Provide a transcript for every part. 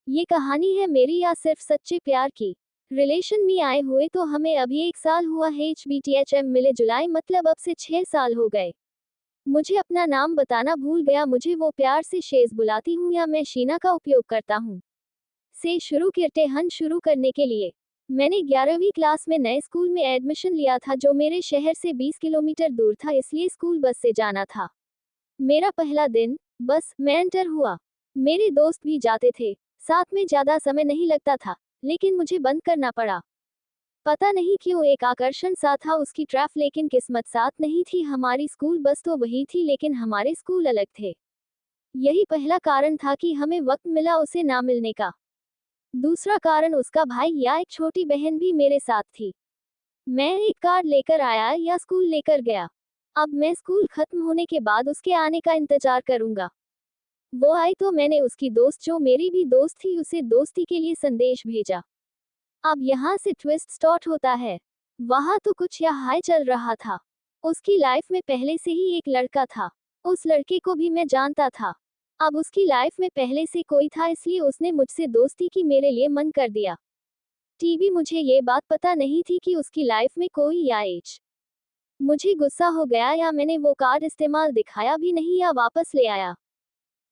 ये कहानी है मेरी या सिर्फ सच्चे प्यार की। रिलेशन में आए हुए तो हमें अभी 1 साल हुआ है। HBTHM मिले जुलाई मतलब अब से 6 साल हो गए। मुझे अपना नाम बताना भूल गया, मुझे वो प्यार से शेज बुलाती हूँ या मैं शीना का उपयोग करता हूँ। से शुरू करते हन शुरू करने के लिए। मैंने 11वीं क्लास में नए स्कूल में एडमिशन लिया था जो मेरे शहर से 20 किलोमीटर दूर था, इसलिए स्कूल बस से जाना था। मेरा पहला दिन, बस मैं एंटर हुआ। मेरे दोस्त भी जाते थे, साथ में ज्यादा समय नहीं लगता था, लेकिन मुझे बंद करना पड़ा। पता नहीं क्यों एक आकर्षण सा था उसकी तरफ, लेकिन किस्मत साथ नहीं थी। हमारी स्कूल बस तो वही थी लेकिन हमारे स्कूल अलग थे। यही पहला कारण था कि हमें वक्त मिला उसे ना मिलने का। दूसरा कारण उसका भाई या एक छोटी बहन भी मेरे साथ थी। मैं एक कार लेकर आया या स्कूल लेकर गया। अब मैं स्कूल खत्म होने के बाद उसके आने का इंतजार करूंगा। वो आई तो मैंने उसकी दोस्त जो मेरी भी दोस्त थी उसे दोस्ती के लिए संदेश भेजा। अब यहाँ से ट्विस्ट स्टार्ट होता है। वहाँ तो कुछ या हाय चल रहा था। उसकी लाइफ में पहले से ही एक लड़का था। उस लड़के को भी मैं जानता था। अब उसकी लाइफ में पहले से कोई था, इसलिए उसने मुझसे दोस्ती की, मेरे लिए मन कर दिया। टीवी मुझे ये बात पता नहीं थी कि उसकी लाइफ में कोई या एज। मुझे गुस्सा हो गया या मैंने वो कार्ड इस्तेमाल दिखाया भी नहीं या वापस ले आया।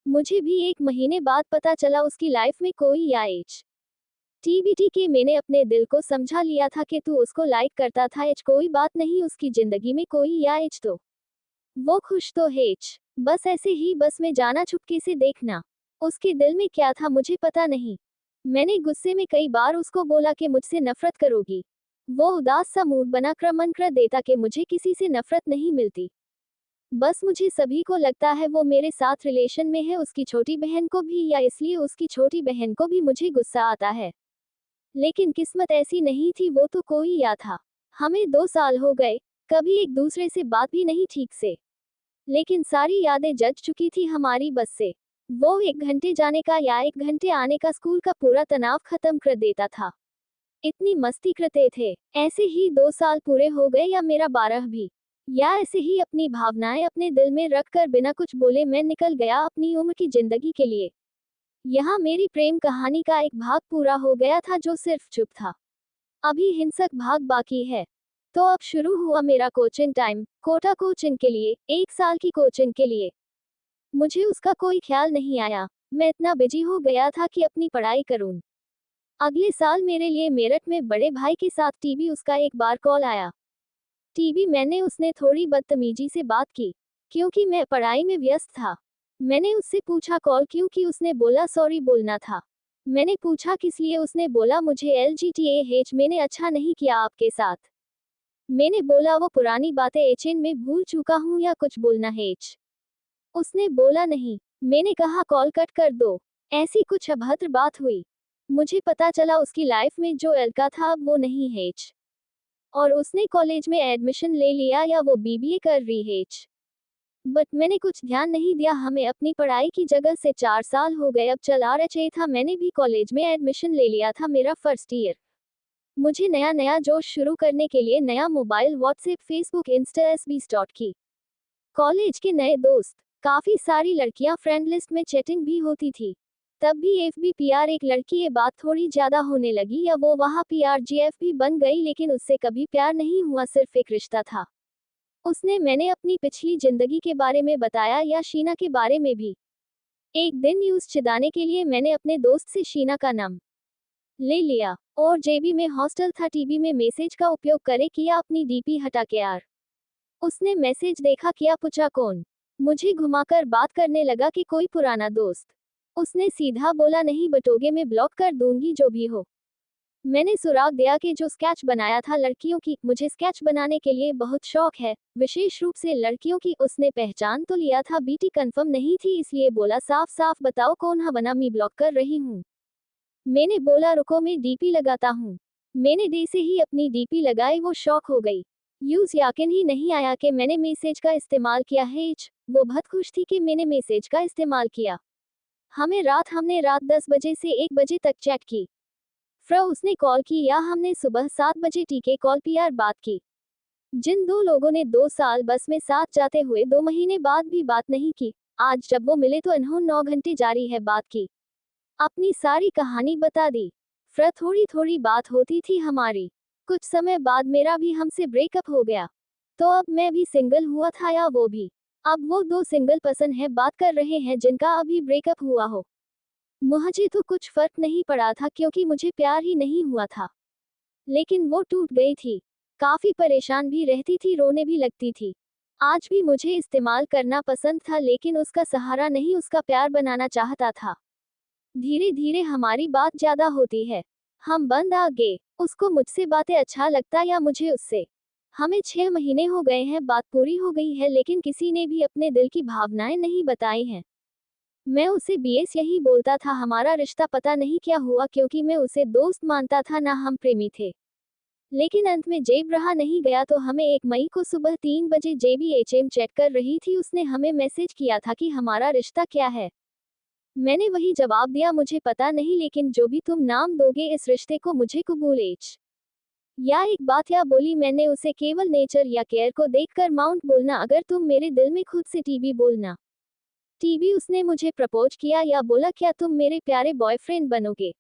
मुझे भी 1 महीने बाद पता चला उसकी लाइफ में कोई या एज। TBT के मैंने अपने दिल को समझा लिया था कि तू उसको लाइक करता था, एज कोई बात नहीं, उसकी जिंदगी में कोई या एज तो वो खुश तो है एज। बस ऐसे ही बस में जाना, चुपके से देखना। उसके दिल में क्या था मुझे पता नहीं। मैंने गुस्से में कई बार उसको बोला कि मुझसे नफरत करोगी। वो उदास सा मूड बना कर मन कर देता कि मुझे किसी से नफरत नहीं मिलती। बस मुझे सभी को लगता है वो मेरे साथ रिलेशन में है, उसकी छोटी बहन को भी, या इसलिए उसकी छोटी बहन को भी मुझे गुस्सा आता है। लेकिन किस्मत ऐसी नहीं थी, वो तो कोई या था। हमें 2 साल हो गए, कभी एक दूसरे से बात भी नहीं ठीक से। लेकिन सारी यादें जज चुकी थी हमारी बस से। वो 1 घंटे जाने का या 1 घंटे आने का स्कूल का पूरा तनाव खत्म कर देता था। इतनी मस्ती करते थे। ऐसे ही 2 साल पूरे हो गए या मेरा 12 भी। या ऐसे ही अपनी भावनाएं अपने दिल में रख कर बिना कुछ बोले मैं निकल गया अपनी उम्र की जिंदगी के लिए। यहाँ मेरी प्रेम कहानी का एक भाग पूरा हो गया था जो सिर्फ चुप था। अभी हिंसक भाग बाकी है। तो अब शुरू हुआ मेरा कोचिंग टाइम, कोटा कोचिंग के लिए, 1 साल की कोचिंग के लिए। मुझे उसका कोई ख्याल नहीं आया। मैं इतना बिजी हो गया था कि अपनी पढ़ाई करूं। अगले साल मेरे लिए मेरठ में बड़े भाई के साथ टीवी, उसका एक बार कॉल आया। टीवी मैंने, उसने थोड़ी बदतमीजी से बात की, क्योंकि मैं पढ़ाई में व्यस्त था। मैंने उससे पूछा कॉल क्यों की, उसने बोला सॉरी बोलना था। मैंने पूछा किस लिए, उसने बोला मुझे LGTAH मैंने अच्छा नहीं किया आपके साथ। मैंने बोला वो पुरानी बातें एचएन में भूल चुका हूँ या कुछ बोलना है एच। उसने बोला नहीं। मैंने कहा कॉल कट कर दो। ऐसी कुछ अभद्र बात हुई। मुझे पता चला उसकी लाइफ में जो लड़का था अब वो नहीं है एच। और उसने कॉलेज में एडमिशन ले लिया या वो BBA कर रही है एच। बट मैंने कुछ ध्यान नहीं दिया, हमें अपनी पढ़ाई की जगह से 4 साल हो गए अब चला रहे था। मैंने भी कॉलेज में एडमिशन ले लिया था, मेरा फर्स्ट ईयर। मुझे नया नया जोश शुरू करने के लिए नया mobile, WhatsApp, Facebook, Insta, SB start की। कॉलेज के नए दोस्त, काफी सारी लड़कियां, फ्रेंड लिस्ट में चैटिंग भी होती थी। तब भी FBPR एक लड़की, ये बात थोड़ी ज्यादा होने लगी या वो वहाँ PRGF भी बन गई, लेकिन उससे कभी प्यार नहीं हुआ, सिर्फ एक रिश्ता था। उसने मैंने अपनी पिछली जिंदगी के बारे में बताया या शीना के बारे में भी। एक दिन न्यूज छिदाने के लिए मैंने अपने दोस्त से शीना का नाम ले लिया। और JB में हॉस्टल था, टीवी में मैसेज का उपयोग करे किया, अपनी DP हटा के यार। उसने मैसेज देखा, किया, पूछा कौन। मुझे घुमाकर बात करने लगा कि कोई पुराना दोस्त। उसने सीधा बोला नहीं बटोगे, मैं ब्लॉक कर दूंगी जो भी हो। मैंने सुराग दिया कि जो स्केच बनाया था लड़कियों की, मुझे स्केच बनाने के लिए बहुत शौक है, विशेष रूप से लड़कियों की। उसने पहचान तो लिया था, BT कंफर्म नहीं थी, इसलिए बोला साफ साफ बताओ कौन है, बना मैं ब्लॉक कर रही हूँ। मैंने बोला रुको मैं DP लगाता हूँ। मैंने दे से ही अपनी DP लगाई, वो शौक हो गई। यूज यकीन ही नहीं आया कि मैंने मैसेज का इस्तेमाल किया है। वो बहुत खुश थी कि मैंने मैसेज का इस्तेमाल किया। हमने रात 10 बजे से 1 बजे तक चैट की। फिर उसने कॉल की या हमने सुबह 7 बजे टीके कॉल PR बात की। जिन दो लोगों ने 2 साल बस में साथ जाते हुए 2 महीने बाद भी बात नहीं की, आज जब वो मिले तो इन्होंने 9 घंटे जारी है बात की। अपनी सारी कहानी बता दी। फिर थोड़ी थोड़ी बात होती थी हमारी। कुछ समय बाद मेरा भी हमसे ब्रेकअप हो गया। तो अब मैं भी सिंगल हुआ था या वो भी। अब वो दो सिंगल पर्सन है बात कर रहे हैं जिनका अभी ब्रेकअप हुआ हो। मुझे तो कुछ फर्क नहीं पड़ा था क्योंकि मुझे प्यार ही नहीं हुआ था। लेकिन वो टूट गई थी। काफी परेशान भी रहती थी, रोने भी लगती थी। आज भी मुझे इस्तेमाल करना पसंद था लेकिन उसका सहारा नहीं, उसका प्यार बनाना चाहता था। धीरे धीरे हमारी बात ज्यादा होती है। हम बंद आ गए। उसको मुझसे बातें अच्छा लगता या मुझे उससे। हमें 6 महीने हो गए हैं, बात पूरी हो गई है लेकिन किसी ने भी अपने दिल की भावनाएं नहीं बताई हैं। मैं उसे बीएस यही बोलता था, हमारा रिश्ता पता नहीं क्या हुआ क्योंकि मैं उसे दोस्त मानता था ना हम प्रेमी थे। लेकिन अंत में जेब रहा नहीं गया तो हमें 1 मई को सुबह 3 बजे JBHM चेक कर रही थी, उसने हमें मैसेज किया था कि हमारा रिश्ता क्या है। मैंने वही जवाब दिया, मुझे पता नहीं लेकिन जो भी तुम नाम दोगे इस रिश्ते को मुझे कबूल एच। या एक बात या बोली मैंने उसे, केवल नेचर या केयर को देखकर माउंट बोलना, अगर तुम मेरे दिल में खुद से टीबी बोलना। टीबी उसने मुझे प्रपोज किया या बोला क्या तुम मेरे प्यारे बॉयफ्रेंड बनोगे।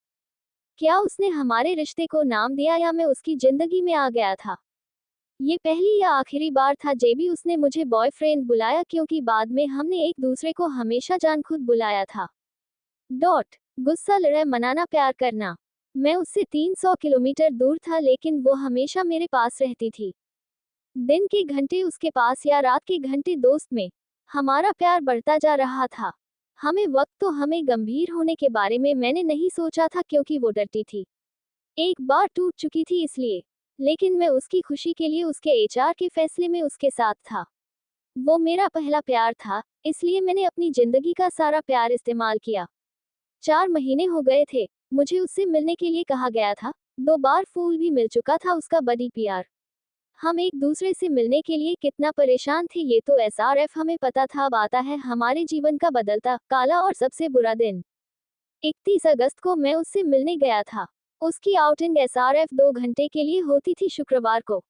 क्या उसने हमारे रिश्ते को नाम दिया या मैं उसकी जिंदगी में आ गया था। ये पहली या आखिरी बार था जेबी उसने मुझे बॉयफ्रेंड बुलाया क्योंकि बाद में हमने एक दूसरे को हमेशा जान खुद बुलाया था। डॉट। गुस्सा, लड़ाई, मनाना, प्यार करना। मैं उससे 300 किलोमीटर दूर था लेकिन वो हमेशा मेरे पास रहती थी। दिन के घंटे उसके पास या रात के घंटे दोस्त में। हमारा प्यार बढ़ता जा रहा था। हमें वक्त तो हमें गंभीर होने के बारे में मैंने नहीं सोचा था क्योंकि वो डरती थी। एक बार टूट चुकी थी इसलिए। लेकिन मैं उसकी खुशी के लिए उसके एचआर के फैसले में उसके साथ था। वो मेरा पहला प्यार था, इसलिए मैंने अपनी जिंदगी का सारा प्यार इस्तेमाल किया। 4 महीने हो गए थे। मुझे उससे मिलने के लिए कहा गया था। 2 बार फूल भी मिल चुका था उसका बड़ी प्यार। हम एक दूसरे से मिलने के लिए कितना परेशान थे ये तो SRF हमें पता था। अब आता है हमारे जीवन का बदलता, काला और सबसे बुरा दिन। 31 अगस्त को मैं उससे मिलने गया था। उसकी आउटिंग SRF 2 घंटे के लिए होती थी शुक्रवार को।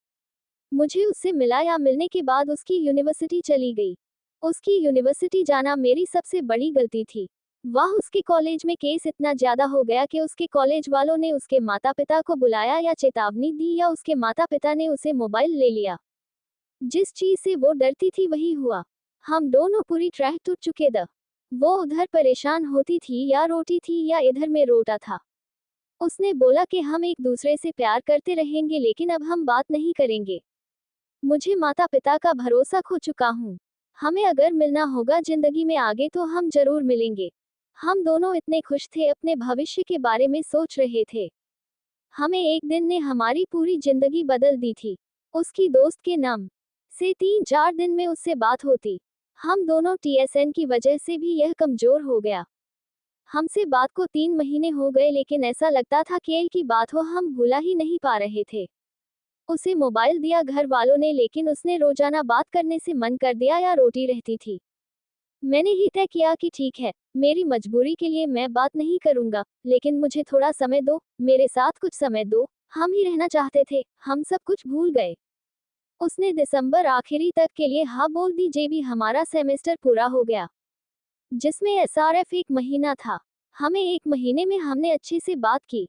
मुझे उससे मिला या मिलने के बाद उसकी यूनिवर्सिटी चली गई। उसकी यूनिवर्सिटी जाना मेरी सबसे बड़ी गलती थी। वह उसके कॉलेज में केस इतना ज्यादा हो गया कि उसके कॉलेज वालों ने उसके माता पिता को बुलाया या चेतावनी दी या उसके माता पिता ने उसे मोबाइल ले लिया। जिस चीज से वो डरती थी वही हुआ। हम दोनों पूरी ट्रैक टूट चुके थे। वो उधर परेशान होती थी या रोती थी या इधर में रोता था। उसने बोला कि हम एक दूसरे से प्यार करते रहेंगे लेकिन अब हम बात नहीं करेंगे। मुझे माता पिता का भरोसा खो चुका हूँ। हमें अगर मिलना होगा जिंदगी में आगे तो हम जरूर मिलेंगे। हम दोनों इतने खुश थे, अपने भविष्य के बारे में सोच रहे थे। हमें एक दिन ने हमारी पूरी जिंदगी बदल दी थी। उसकी दोस्त के नाम से 3-4 दिन में उससे बात होती। हम दोनों TSN की वजह से भी यह कमजोर हो गया। हमसे बात को 3 महीने हो गए लेकिन ऐसा लगता था केल की बात हो, हम भूला ही नहीं पा रहे थे। उसे मोबाइल दिया घर वालों ने लेकिन उसने रोजाना बात करने से मन कर दिया या रोती रहती थी। मैंने ही तय किया कि ठीक है, मेरी मजबूरी के लिए मैं बात नहीं करूंगा, लेकिन मुझे थोड़ा समय दो, मेरे साथ कुछ समय दो। हम ही रहना चाहते थे, हम सब कुछ भूल गए। उसने दिसंबर आखिरी तक के लिए हाँ बोल दी। जेबी हमारा सेमेस्टर पूरा हो गया जिसमें SRF 1 महीना था। हमें 1 महीने में हमने अच्छे से बात की।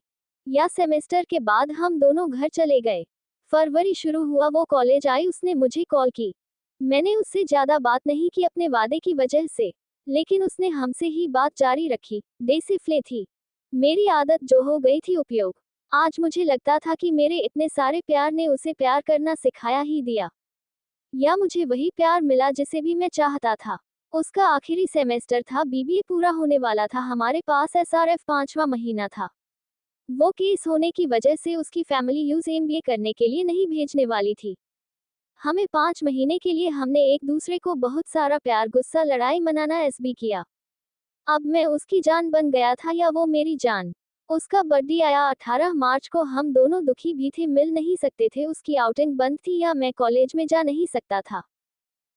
या सेमेस्टर के बाद हम दोनों घर चले गए। फरवरी शुरू हुआ, वो कॉलेज आई, उसने मुझे कॉल की। मैंने उससे ज्यादा बात नहीं की अपने वादे की वजह से, लेकिन उसने हमसे ही बात जारी रखी। बेसिफले थी मेरी आदत जो हो गई थी उपयोग। आज मुझे लगता था कि मेरे इतने सारे प्यार ने उसे प्यार करना सिखाया ही दिया, या मुझे वही प्यार मिला जिसे भी मैं चाहता था। उसका आखिरी सेमेस्टर था, BBA पूरा होने वाला था। हमारे पास SRF 5वां महीना था। वो केस होने की वजह से उसकी फैमिली USMBA करने के लिए नहीं भेजने वाली थी। हमें 5 महीने के लिए हमने एक दूसरे को बहुत सारा प्यार, गुस्सा, लड़ाई, मनाना SB किया। अब मैं उसकी जान बन गया था या वो मेरी जान। उसका बर्थडे आया 18 मार्च को। हम दोनों दुखी भी थे, मिल नहीं सकते थे। उसकी आउटिंग बंद थी या मैं कॉलेज में जा नहीं सकता था।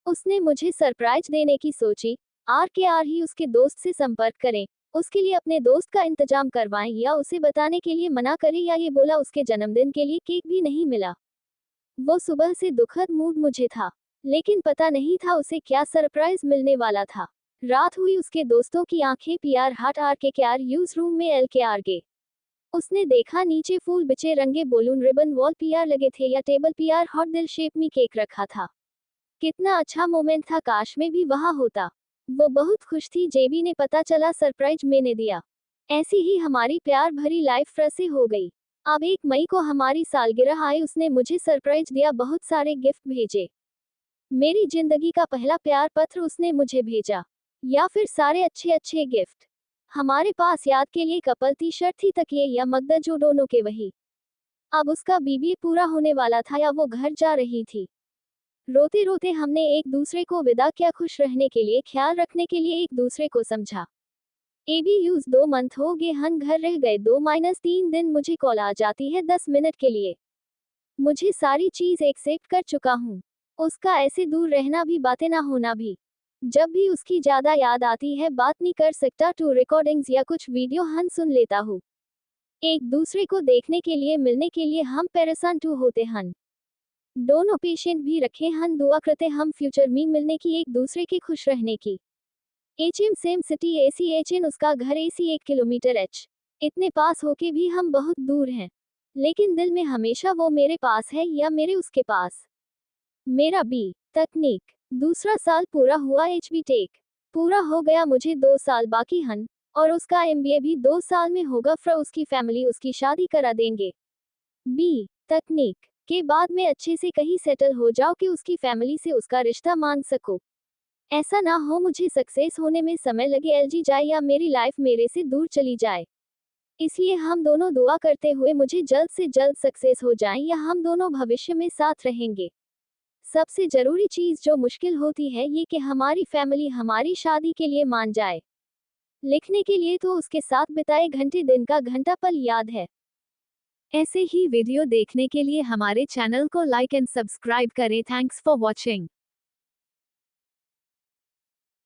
उसने मुझे सरप्राइज देने की सोची। RKR ही उसके दोस्त से संपर्क करें, उसके लिए अपने दोस्त का इंतजाम करवाएं या उसे बताने के लिए मना करें, या ये बोला उसके जन्मदिन के लिए केक भी नहीं मिला। वो सुबह से दुखद मूड मुझे था, लेकिन पता नहीं था उसे क्या सरप्राइज मिलने वाला था। रात हुई उसके दोस्तों की आंखें पीआर हाट आर के क्यार यूज रूम में एल के आर गे। उसने देखा नीचे फूल बिछे रंगे बोलून रिबन वॉल पीआर लगे थे या टेबल पीआर हॉट दिल शेप में केक रखा था। कितना अच्छा मोमेंट था, काश में भी वहां होता। वो बहुत खुश थी। जेबी ने पता चला सरप्राइज मैंने दिया। ऐसी ही हमारी प्यार भरी लाइफ फ्रसे हो गई। अब 1 मई को हमारी सालगिरह आई, उसने मुझे सरप्राइज दिया, बहुत सारे गिफ्ट भेजे। मेरी जिंदगी का पहला प्यार पत्र उसने मुझे भेजा, या फिर सारे अच्छे अच्छे गिफ्ट। हमारे पास याद के लिए कपल टी शर्ट थी, तकिए या मगदा, जो दोनों के वही। अब उसका बीबी पूरा होने वाला था या वो घर जा रही थी। रोते रोते हमने एक दूसरे को विदा किया, खुश रहने के लिए, ख्याल रखने के लिए एक दूसरे को समझा। एबी यूज 2 मंथ हो गए हन घर रह गए 2-3 दिन, मुझे कॉल आ जाती है 10 मिनट के लिए। मुझे सारी चीज एक्सेप्ट कर चुका हूँ। उसका ऐसे दूर रहना भी, बातें ना होना भी। जब भी उसकी ज्यादा याद आती है, बात नहीं कर सकता, टू रिकॉर्डिंग्स या कुछ वीडियो हन सुन लेता हूँ। एक दूसरे को देखने के लिए, मिलने के लिए हम परेशान टू होते हन। दोनों पेशेंट भी रखे हन, दुआ करते हम फ्यूचर में मिलने की, एक दूसरे के खुश रहने की। एचएम सेम सिटी एसी एचएन उसका घर एसी 1 किलोमीटर एच। इतने पास होके भी हम बहुत दूर हैं, लेकिन दिल में हमेशा वो मेरे पास है या मेरे उसके पास। मेरा बी तकनीक दूसरा साल पूरा हुआ, एचबी टेक पूरा हो गया, मुझे 2 साल बाकी हन, और उसका एमबीए भी 2 साल में होगा। फिर उसकी फैमिली उसकी शादी करा देंगे। बी तकनीक के बाद में अच्छे से कहीं सेटल हो जाओ कि उसकी फैमिली से उसका रिश्ता मान सको। ऐसा ना हो मुझे सक्सेस होने में समय लगे, एलजी जाए या मेरी लाइफ मेरे से दूर चली जाए। इसलिए हम दोनों दुआ करते हुए मुझे जल्द से जल्द सक्सेस हो जाए या हम दोनों भविष्य में साथ रहेंगे। सबसे जरूरी चीज जो मुश्किल होती है ये कि हमारी फैमिली हमारी शादी के लिए मान जाए। लिखने के लिए तो उसके साथ बिताए घंटे, दिन का घंटा पल याद है। ऐसे ही वीडियो देखने के लिए हमारे चैनल को लाइक एंड सब्सक्राइब करें। Thanks for watching.